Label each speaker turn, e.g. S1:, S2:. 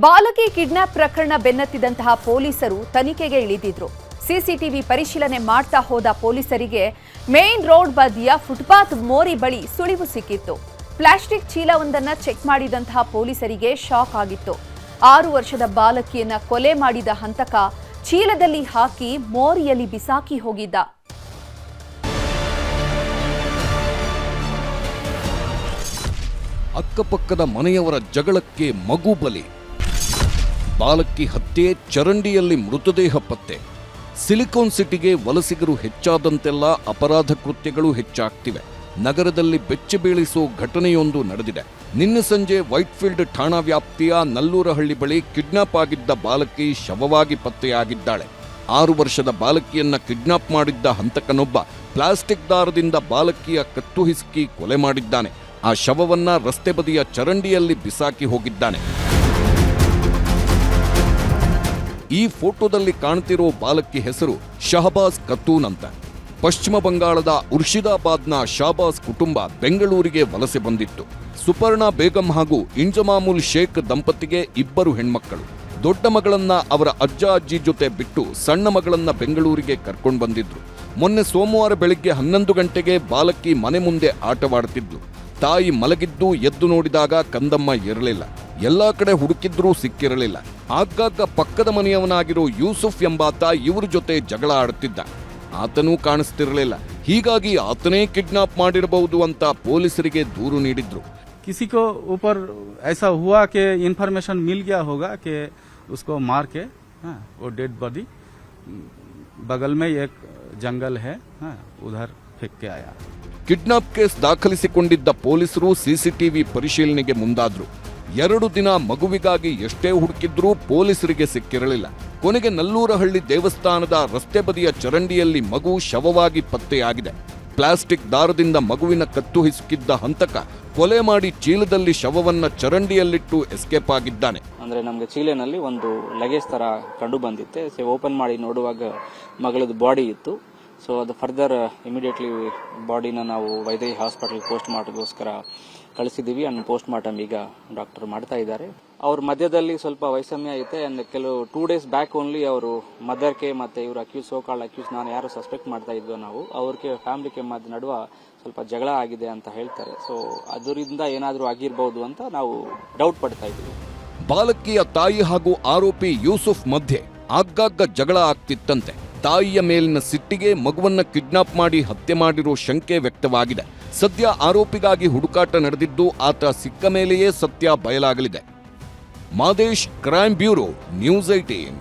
S1: ಬಾಲಕಿ ಕಿಡ್ನಾಪ್ ಪ್ರಕರಣ ಬೆನ್ನತ್ತಿದಂತಹ ಪೊಲೀಸರು ತನಿಖೆಗೆ ಇಳಿದಿದ್ರು. ಸಿಸಿಟಿವಿ ಪರಿಶೀಲನೆ ಮಾಡ್ತಾ ಹೋದ ಪೊಲೀಸರಿಗೆ ಮೇನ್ ರೋಡ್ ಬದಿಯ ಫುಟ್ಪಾತ್ ಮೋರಿ ಬಳಿ ಸುಳಿವು ಸಿಕ್ಕಿತ್ತು. ಪ್ಲಾಸ್ಟಿಕ್ ಚೀಲವೊಂದನ್ನ ಚೆಕ್ ಮಾಡಿದಂತಹ ಪೊಲೀಸರಿಗೆ ಶಾಕ್ ಆಗಿತ್ತು. 6 ವರ್ಷದ ಬಾಲಕಿಯನ್ನ ಕೊಲೆ ಮಾಡಿದ ಹಂತಕ ಚೀಲದಲ್ಲಿ ಹಾಕಿ ಮೋರಿಯಲ್ಲಿ ಬಿಸಾಕಿ ಹೋಗಿದ್ದ.
S2: ಅಕ್ಕಪಕ್ಕದ ಮನೆಯವರ ಜಗಳಕ್ಕೆ ಮಗು ಬಲಿ, ಬಾಲಕಿ ಹತ್ಯೆ, ಚರಂಡಿಯಲ್ಲಿ ಮೃತದೇಹ ಪತ್ತೆ. ಸಿಲಿಕಾನ್ ಸಿಟಿಗೆ ವಲಸಿಗರು ಹೆಚ್ಚಾದಂತೆಲ್ಲ ಅಪರಾಧ ಕೃತ್ಯಗಳು ಹೆಚ್ಚಾಗ್ತಿವೆ. ನಗರದಲ್ಲಿ ಬೆಚ್ಚಬೀಳಿಸೋ ಘಟನೆಯೊಂದು ನಡೆದಿದೆ. ನಿನ್ನೆ ಸಂಜೆ ವೈಟ್ಫೀಲ್ಡ್ ಠಾಣಾ ವ್ಯಾಪ್ತಿಯ ನಲ್ಲೂರಹಳ್ಳಿ ಬಳಿ ಕಿಡ್ನಾಪ್ ಆಗಿದ್ದ ಬಾಲಕಿ ಶವವಾಗಿ ಪತ್ತೆಯಾಗಿದ್ದಾಳೆ. 6 ವರ್ಷದ ಬಾಲಕಿಯನ್ನ ಕಿಡ್ನಾಪ್ ಮಾಡಿದ್ದ ಹಂತಕನೊಬ್ಬ ಪ್ಲಾಸ್ಟಿಕ್ ದಾರದಿಂದ ಬಾಲಕಿಯ ಕತ್ತು ಹಿಸುಕಿ ಕೊಲೆ ಮಾಡಿದ್ದಾನೆ. ಆ ಶವವನ್ನ ರಸ್ತೆ ಬದಿಯ ಚರಂಡಿಯಲ್ಲಿ ಬಿಸಾಕಿ ಹೋಗಿದ್ದಾನೆ. ಈ ಫೋಟೋದಲ್ಲಿ ಕಾಣ್ತಿರೋ ಬಾಲಕಿ ಹೆಸರು ಶಹಬಾಜ್ ಖತೂನ್ ಅಂತ. ಪಶ್ಚಿಮ ಬಂಗಾಳದ ಉರ್ಷಿದಾಬಾದ್ನ ಶಾಬಾಜ್ ಕುಟುಂಬ ಬೆಂಗಳೂರಿಗೆ ವಲಸೆ ಬಂದಿತ್ತು. ಸುಪರ್ಣಾ ಬೇಗಂ ಹಾಗೂ ಇಂಜಮಾಮುಲ್ ಶೇಖ್ ದಂಪತಿಗೆ 2 ಹೆಣ್ಮಕ್ಕಳು. ದೊಡ್ಡ ಮಗಳನ್ನ ಅವರ ಅಜ್ಜ ಅಜ್ಜಿ ಜೊತೆ ಬಿಟ್ಟು ಸಣ್ಣ ಮಗಳನ್ನ ಬೆಂಗಳೂರಿಗೆ ಕರ್ಕೊಂಡು ಬಂದಿದ್ರು. ಮೊನ್ನೆ ಸೋಮವಾರ ಬೆಳಿಗ್ಗೆ 11 ಗಂಟೆಗೆ ಬಾಲಕಿ ಮನೆ ಮುಂದೆ ಆಟವಾಡುತ್ತಿದ್ಲು. ತಾಯಿ ಮಲಗಿದ್ದು ಎದ್ದು ನೋಡಿದಾಗ ಕಂದಮ್ಮ ಇರಲಿಲ್ಲ. ಎಲ್ಲಾ ಕಡೆ ಹುಡುಕಿದ್ರೂ ಸಿಕ್ಕಿರಲಿಲ್ಲ. ಆಗಾಗ ಪಕ್ಕದ ಮನೆಯವನಾಗಿರೋ ಯೂಸುಫ್ ಎಂಬಾತ ಇವ್ರ ಜೊತೆ ಜಗಳ ಆಡುತ್ತಿದ್ದ. ಆತನೂ ಕಾಣಿಸ್ತಿರಲಿಲ್ಲ. ಹೀಗಾಗಿ ಆತನೇ ಕಿಡ್ನಾಪ್ ಮಾಡಿರಬಹುದು ಅಂತ ಪೊಲೀಸರಿಗೆ ದೂರು ನೀಡಿದ್ರು.
S3: किसी को ऊपर ऐसा हुआ कि इन्फॉर्मेशन मिल गया होगा कि उसको मार के वो डेड बॉडी बगल में एक जंगल है उधर फेंक के आया.
S2: ಕಿಡ್ನಾಪ್ ಕೇಸ್ ದಾಖಲಿಸಿಕೊಂಡಿದ್ದ ಪೊಲೀಸರು ಸಿಸಿಟಿವಿ ಪರಿಶೀಲನೆಗೆ ಮುಂದಾದ್ರು. 2 ದಿನ ಮಗುವಿಗಾಗಿ ಎಷ್ಟೇ ಹುಡುಕಿದ್ರೂ ಪೊಲೀಸರಿಗೆ ಸಿಕ್ಕಿರಲಿಲ್ಲ. ಕೊನೆಗೆ ನಲ್ಲೂರಹಳ್ಳಿ ದೇವಸ್ಥಾನದ ರಸ್ತೆ ಬದಿಯ ಚರಂಡಿಯಲ್ಲಿ ಮಗು ಶವವಾಗಿ ಪತ್ತೆಯಾಗಿದೆ. ಪ್ಲಾಸ್ಟಿಕ್ ದಾರದಿಂದ ಮಗುವಿನ ಕತ್ತು ಹಿಸುಕಿದ್ದ ಹಂತಕ ಕೊಲೆ ಮಾಡಿ ಚೀಲದಲ್ಲಿ ಶವವನ್ನ ಚರಂಡಿಯಲ್ಲಿಟ್ಟು ಎಸ್ಕೇಪ್ ಆಗಿದ್ದಾನೆ.
S4: ಅಂದ್ರೆ ನಮಗೆ ಚೀಲೆನಲ್ಲಿ ಒಂದು ಲಗೇಜ್ ತರ ಕಂಡು ಬಂದಿತ್ತೆ. ಓಪನ್ ಮಾಡಿ ನೋಡುವಾಗ ಮಗಳದ್ದು ಬಾಡಿ ಇತ್ತು. ಸೊ ಅದು ಫರ್ದರ್ ಇಮಿಡಿಯೇಟ್ಲಿ ಬಾಡಿನ ನಾವು ವೈದ್ಯಕೀಯ ಹಾಸ್ಪಿಟಲ್ ಪೋಸ್ಟ್ ಮಾರ್ಟಮ್ಗೋಸ್ಕರ ಕಳಿಸಿದ್ದೀವಿ. ಅಂಡ್ ಪೋಸ್ಟ್ ಮಾರ್ಟಮ್ ಈಗ ಡಾಕ್ಟರ್ ಮಾಡ್ತಾ ಇದ್ದಾರೆ. ಅವ್ರ ಮಧ್ಯದಲ್ಲಿ ಸ್ವಲ್ಪ ವೈಷಮ್ಯ ಐತೆ. ಅಂಡ್ ಕೆಲವು 2 ಡೇಸ್ ಬ್ಯಾಕ್ ಓನ್ಲಿ ಅವರು ಮದರ್ಗೆ ಮತ್ತೆ ಇವರು ಅಕ್ಯೂಸ್ ಸೋಕಾಲ್ಡ್ ಅಕ್ಯೂಸ್ ನಾನು ಯಾರು ಸಸ್ಪೆಕ್ಟ್ ಮಾಡ್ತಾ ಇದ್ವೋ ನಾವು ಅವ್ರಿಗೆ ಫ್ಯಾಮಿಲಿಗೆ ನಡುವ ಸ್ವಲ್ಪ ಜಗಳ ಆಗಿದೆ ಅಂತ ಹೇಳ್ತಾರೆ. ಸೊ ಅದರಿಂದ ಏನಾದರೂ ಆಗಿರಬಹುದು ಅಂತ ನಾವು ಡೌಟ್ ಪಡ್ತಾ ಇದ್ದೀವಿ.
S2: ಬಾಲಕಿಯ ತಾಯಿ ಹಾಗೂ ಆರೋಪಿ ಯೂಸುಫ್ ಮಧ್ಯೆ ಆಗಾಗ ಜಗಳ ಆಗ್ತಿತ್ತಂತೆ. ತಾಯಿಯ ಮೇಲಿನ ಸಿಟ್ಟಿಗೆ ಮಗುವನ್ನ ಕಿಡ್ನಾಪ್ ಮಾಡಿ ಹತ್ಯೆ ಮಾಡಿರೋ ಶಂಕೆ ವ್ಯಕ್ತವಾಗಿದೆ. ಸದ್ಯ ಆರೋಪಿಗಾಗಿ ಹುಡುಕಾಟ ನಡೆದಿದ್ದು ಆತ ಸಿಕ್ಕ ಮೇಲೆಯೇ ಸತ್ಯ ಬಯಲಾಗಲಿದೆ. Madesh, crime bureau, news 18.